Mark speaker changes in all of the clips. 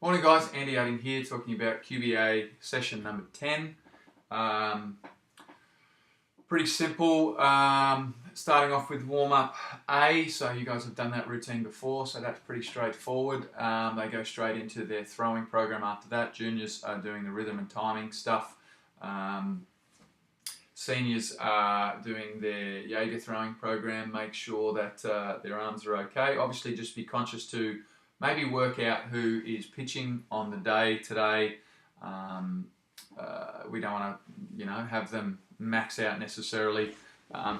Speaker 1: Morning guys, Andy Adding here talking about QBA session number 10. Pretty simple, starting off with warm-up A, so you guys have done that routine before, so that's pretty straightforward. They go straight into their throwing program after that. Juniors are doing the rhythm and timing stuff. Seniors are doing their Jaeger throwing program. Make sure that their arms are okay. Obviously just be conscious to maybe work out who is pitching on the day today. We don't want to, have them max out necessarily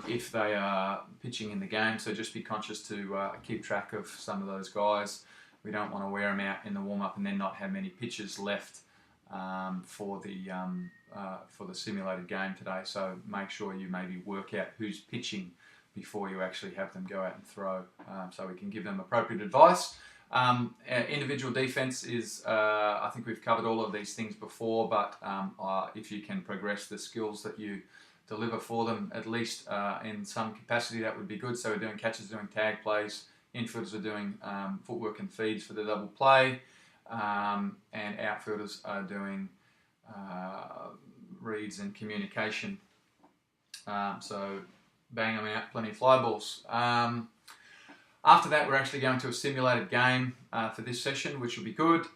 Speaker 1: if they are pitching in the game. So just be conscious to keep track of some of those guys. We don't want to wear them out in the warm-up and then not have many pitches left for the simulated game today. So make sure you maybe work out who's pitching before you actually have them go out and throw, so we can give them appropriate advice. Individual defense is, I think we've covered all of these things before, but if you can progress the skills that you deliver for them, at least in some capacity, that would be good. So we're doing catches, doing tag plays, infielders are doing footwork and feeds for the double play, and outfielders are doing reads and communication. So bang them out, plenty of fly balls. After that, we're actually going to a simulated game for this session, which will be good.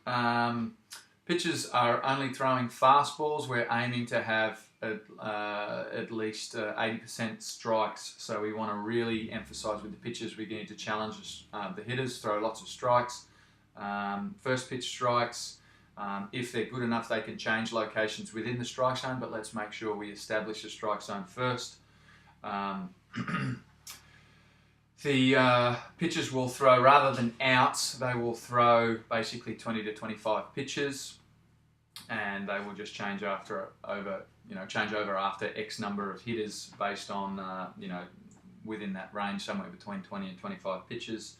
Speaker 1: Pitchers are only throwing fastballs. We're aiming to have at least 80% strikes. So we want to really emphasize with the pitchers, we need to challenge the hitters, throw lots of strikes. First pitch strikes. If they're good enough, they can change locations within the strike zone, but let's make sure we establish a strike zone first. The pitchers will throw, rather than outs, they will throw basically 20 to 25 pitches, and they will just change over after X number of hitters based on within that range, somewhere between 20 and 25 pitches.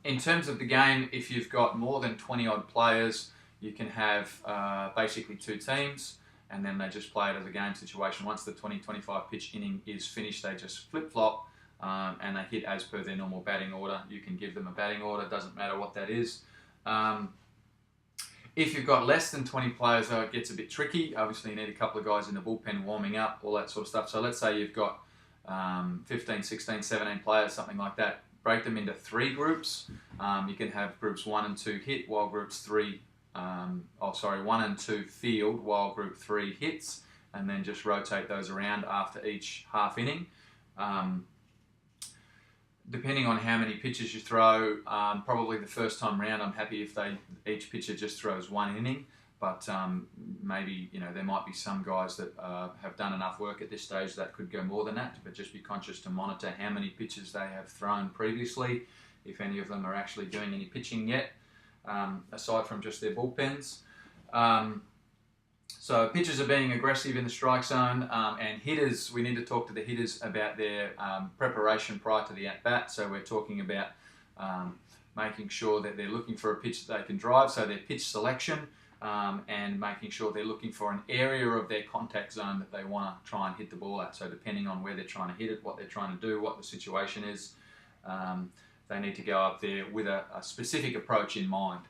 Speaker 1: In terms of the game, if you've got more than 20 odd players, you can have basically two teams, and then they just play it as a game situation. Once the 20-25 pitch inning is finished, they just flip-flop. And they hit as per their normal batting order. You can give them a batting order, doesn't matter what that is. If you've got less than 20 players, though, it gets a bit tricky. Obviously, you need a couple of guys in the bullpen warming up, all that sort of stuff. So let's say you've got 15, 16, 17 players, something like that. Break them into three groups. You can have groups 1 and 2 hit, while groups 1 and 2 field, while group 3 hits, and then just rotate those around after each half inning. Depending on how many pitches you throw, probably the first time round, I'm happy if each pitcher just throws one inning. But maybe there might be some guys that have done enough work at this stage that could go more than that. But just be conscious to monitor how many pitches they have thrown previously, if any of them are actually doing any pitching yet, aside from just their bullpens. So pitchers are being aggressive in the strike zone, and hitters, we need to talk to the hitters about their preparation prior to the at-bat. So we're talking about making sure that they're looking for a pitch that they can drive, so their pitch selection, and making sure they're looking for an area of their contact zone that they want to try and hit the ball at. So depending on where they're trying to hit it, what they're trying to do, what the situation is, they need to go up there with a specific approach in mind.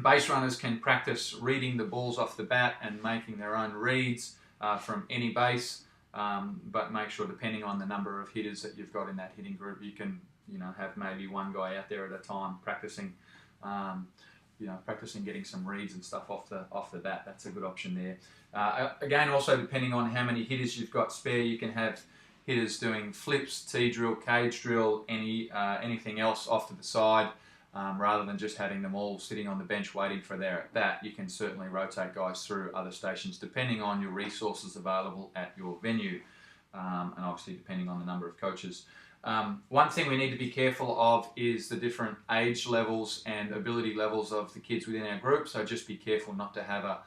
Speaker 1: Base runners can practice reading the balls off the bat and making their own reads from any base, but make sure, depending on the number of hitters that you've got in that hitting group, you can have maybe one guy out there at a time practicing getting some reads and stuff off the bat. That's a good option there. Again, also depending on how many hitters you've got spare, you can have hitters doing flips, tee drill, cage drill, anything else off to the side. Rather than just having them all sitting on the bench waiting for their at-bat, you can certainly rotate guys through other stations depending on your resources available at your venue, and obviously depending on the number of coaches. One thing we need to be careful of is the different age levels and ability levels of the kids within our group. So just be careful not to have a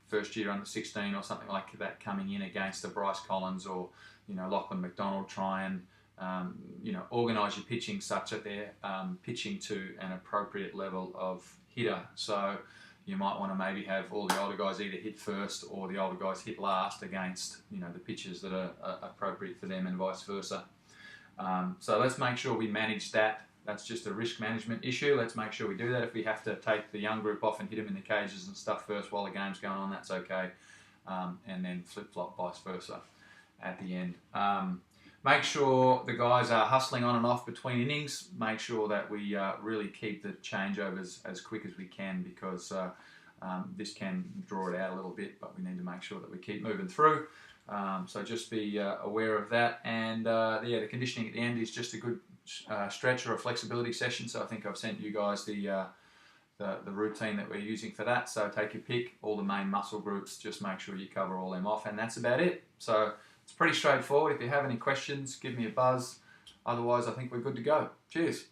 Speaker 1: first year under 16 or something like that coming in against a Bryce Collins or Lachlan McDonald. Try and organise your pitching such that they're pitching to an appropriate level of hitter. So you might want to maybe have all the older guys either hit first or the older guys hit last against the pitches that are appropriate for them, and vice versa. So let's make sure we manage that That's just a risk management issue. Let's make sure we do that. If we have to take the young group off and hit them in the cages and stuff first while the game's going on, that's okay. And then flip-flop vice versa at the end. Make sure the guys are hustling on and off between innings. Make sure that we really keep the changeovers as quick as we can, because this can draw it out a little bit, but we need to make sure that we keep moving through. So just be aware of that. And the conditioning at the end is just a good stretch or a flexibility session. So I think I've sent you guys the routine that we're using for that. So take your pick, all the main muscle groups, just make sure you cover all them off, and that's about it. So it's pretty straightforward. If you have any questions, give me a buzz. Otherwise, I think we're good to go. Cheers.